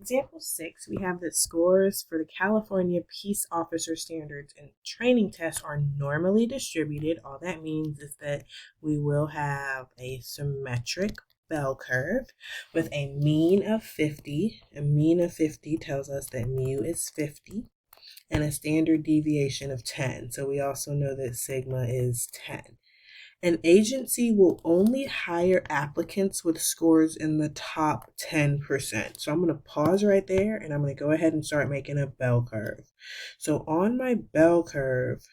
Example 6, we have that scores for the California Peace Officer Standards and Training Tests are normally distributed. All that means is that we will have a symmetric bell curve with a mean of 50. A mean of 50 tells us that mu is 50 and a standard deviation of 10. So we also know that sigma is 10. An agency will only hire applicants with scores in the top 10%. So I'm going to pause right there and I'm going to go ahead and start making a bell curve. So on my bell curve,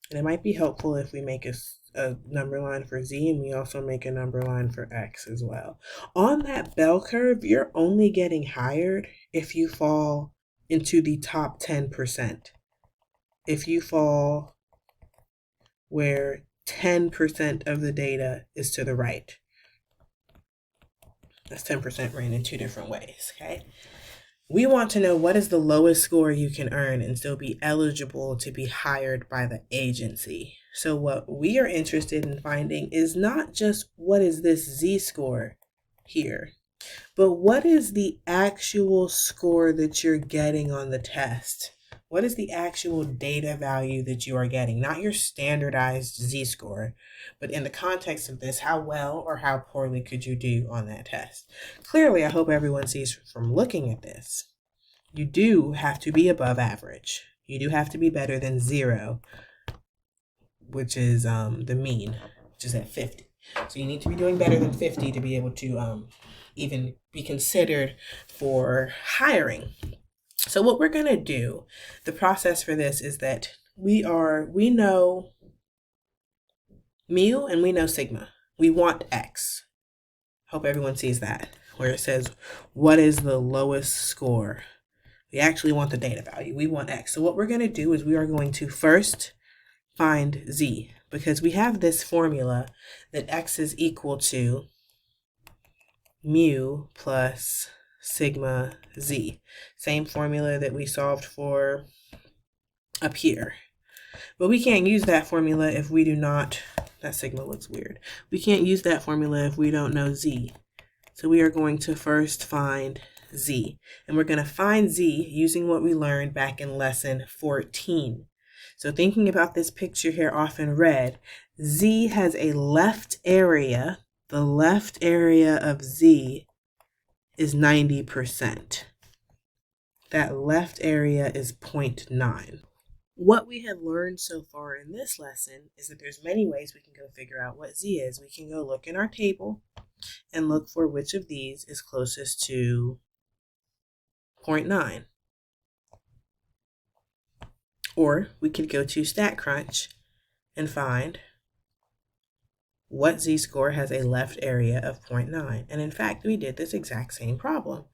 and it might be helpful if we make a number line for Z and we also make a number line for X as well. On that bell curve, you're only getting hired if you fall into the top 10%. If you fall where 10% of the data is to the right. That's 10% ran in two different ways, okay? We want to know what is the lowest score you can earn and still be eligible to be hired by the agency. So what we are interested in finding is not just what is this Z-score here, but what is the actual score that you're getting on the test? What is the actual data value that you are getting? Not your standardized Z-score, but in the context of this, how well or how poorly could you do on that test? Clearly, I hope everyone sees from looking at this, you do have to be above average. You do have to be better than 0, which is the mean, which is at 50. So you need to be doing better than 50 to be able to even be considered for hiring. So what we're going to do, the process for this is that we know mu and we know sigma. We want X. Hope everyone sees that, where it says, what is the lowest score? We actually want the data value. We want X. So what we're going to do is we are going to first find Z, because we have this formula that X is equal to mu plus sigma Z. Same formula that we solved for up here. But we can't use that formula if we do not, that sigma looks weird. We can't use that formula if we don't know Z. So we are going to first find Z. And we're going to find Z using what we learned back in lesson 14. So thinking about this picture here off in red, Z has a left area. The left area of Z is 90%. That left area is 0.9. What we have learned so far in this lesson is that there's many ways we can go figure out what Z is. We can go look in our table and look for which of these is closest to 0.9. Or we could go to StatCrunch and find what Z-score has a left area of 0.9. And in fact, we did this exact same problem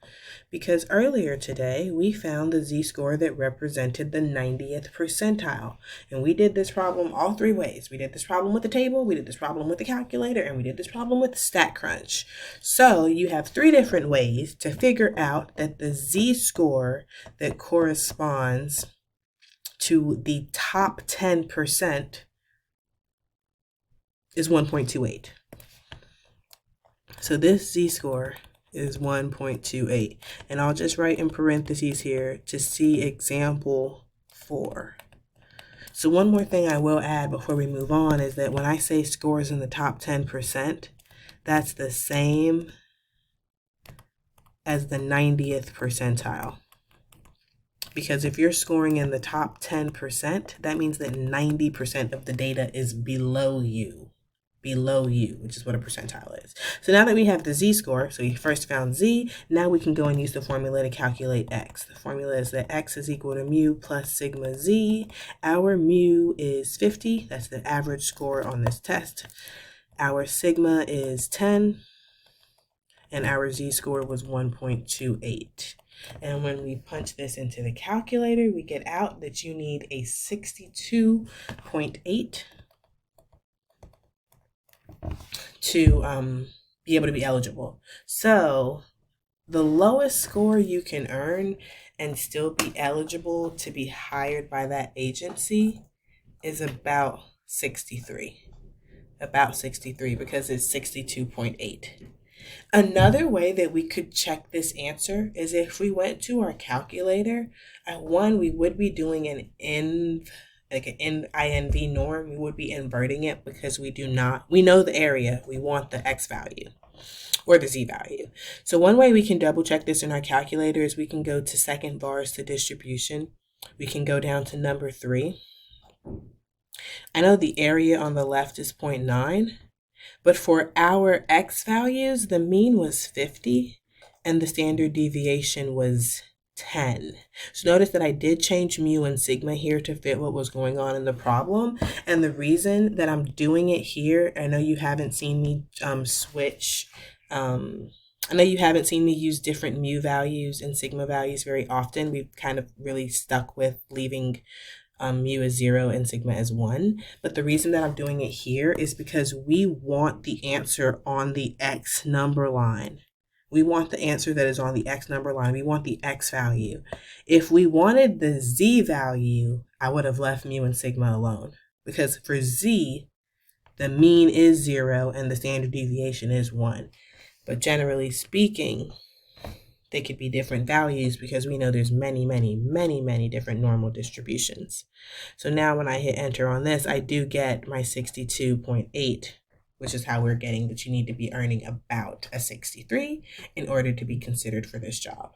because earlier today, we found the Z-score that represented the 90th percentile. And we did this problem all three ways. We did this problem with the table, we did this problem with the calculator, and we did this problem with StatCrunch. So you have three different ways to figure out that the Z-score that corresponds to the top 10% is 1.28. So this Z-score is 1.28. And I'll just write in parentheses here to see example 4. So one more thing I will add before we move on is that when I say scores in the top 10%, that's the same as the 90th percentile. Because if you're scoring in the top 10%, that means that 90% of the data is below you, which is what a percentile is. So now that we have the Z-score, so we first found Z, now we can go and use the formula to calculate X. The formula is that X is equal to mu plus sigma Z. Our mu is 50, that's the average score on this test. Our sigma is 10, and our Z-score was 1.28. And when we punch this into the calculator, we get out that you need a 62.8 to be able to be eligible. So the lowest score you can earn and still be eligible to be hired by that agency is about 63. About 63 because it's 62.8. Another way that we could check this answer is if we went to our calculator. At one, we would be doing like an INV norm. We would be inverting it because we know the area. We want the X value or the Z value. So one way we can double check this in our calculator is we can go to second bars to distribution. We can go down to number 3. I know the area on the left is 0.9. But for our X values, the mean was 50 and the standard deviation was 10. So notice that I did change mu and sigma here to fit what was going on in the problem. And the reason that I'm doing it here, I know you haven't seen me I know you haven't seen me use different mu values and sigma values very often. We've kind of really stuck with leaving mu is 0 and sigma is 1. But the reason that I'm doing it here is because we want the answer on the X number line. We want the answer that is on the X number line. We want the X value. If we wanted the Z value, I would have left mu and sigma alone. Because for Z, the mean is 0 and the standard deviation is 1. But generally speaking, they could be different values because we know there's many different normal distributions. So now when I hit enter on this, I do get my 62.8, which is how we're getting that you need to be earning about a 63 in order to be considered for this job.